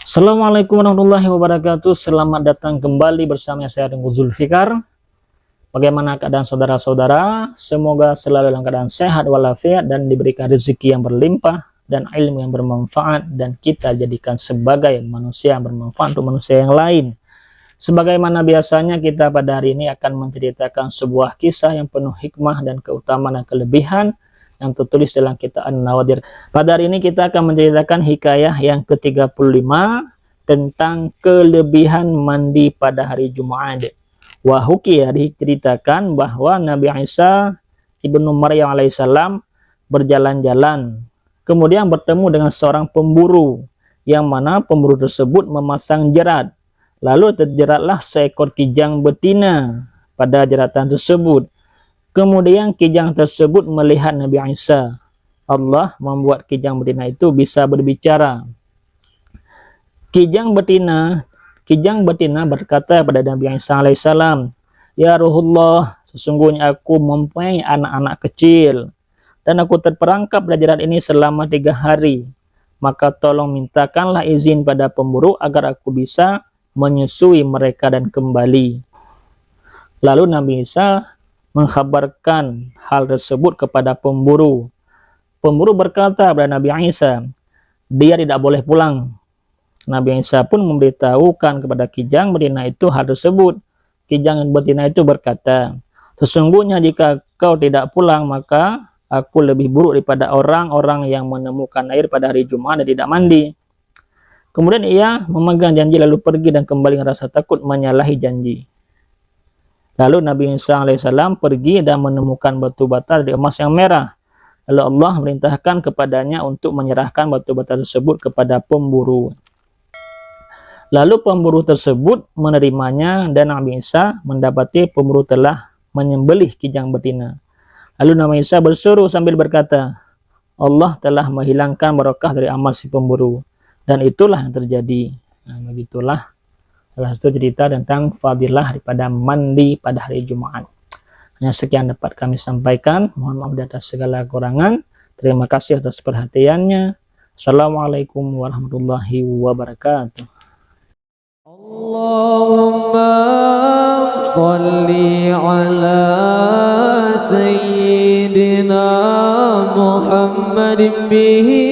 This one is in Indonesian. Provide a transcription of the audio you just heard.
Assalamualaikum warahmatullahi wabarakatuh. Selamat datang kembali bersama saya Tengku Zulfikar. Bagaimana keadaan saudara-saudara? Semoga selalu dalam keadaan sehat walafiat dan diberikan rezeki yang berlimpah dan ilmu yang bermanfaat, dan kita jadikan sebagai manusia yang bermanfaat untuk manusia yang lain. Sebagaimana biasanya, kita pada hari ini akan menceritakan sebuah kisah yang penuh hikmah dan keutamaan dan kelebihan yang tertulis dalam kitab An-Nawadir. Pada hari ini kita akan menceritakan hikayah yang ke-35 tentang kelebihan mandi pada hari Jumat. Wahukia, diceritakan bahwa Nabi Isa ibnu Maryam alaihissalam berjalan-jalan, kemudian bertemu dengan seorang pemburu, yang mana pemburu tersebut memasang jerat. Lalu terjeratlah seekor kijang betina pada jeratan tersebut. Kemudian kijang tersebut melihat Nabi Isa. Allah membuat kijang betina itu bisa berbicara. Kijang betina berkata kepada Nabi Isa alaihissalam, "Ya Ruhullah, sesungguhnya aku mempunyai anak-anak kecil, dan aku terperangkap pada jerat ini selama 3 hari. Maka tolong mintakanlah izin pada pemburu agar aku bisa menyusui mereka dan kembali." Lalu Nabi Isa mengkhabarkan hal tersebut kepada pemburu. Pemburu berkata kepada Nabi Isa, dia tidak boleh pulang. Nabi Isa pun memberitahukan kepada kijang betina itu hal tersebut. Kijang betina itu berkata, "Sesungguhnya jika kau tidak pulang, maka aku lebih buruk daripada orang-orang yang menemukan air pada hari Jumat dan tidak mandi." Kemudian ia memegang janji lalu pergi dan kembali dengan rasa takut menyalahi janji. Lalu Nabi Isa alaihissalam pergi dan menemukan batu bata dari emas yang merah. Lalu Allah merintahkan kepadanya untuk menyerahkan batu bata tersebut kepada pemburu. Lalu pemburu tersebut menerimanya, dan Nabi Isa mendapati pemburu telah menyembelih kijang betina. Lalu Nabi Isa berseru sambil berkata, Allah telah menghilangkan barokah dari amal si pemburu. Dan itulah yang terjadi. Nah, begitulah salah satu cerita tentang fadilah daripada mandi pada hari Jumat. Hanya sekian dapat kami sampaikan. Mohon maaf atas segala kekurangan. Terima kasih atas perhatiannya. Assalamualaikum warahmatullahi wabarakatuh. Allahumma sholli ala sayyidina Muhammadin bihi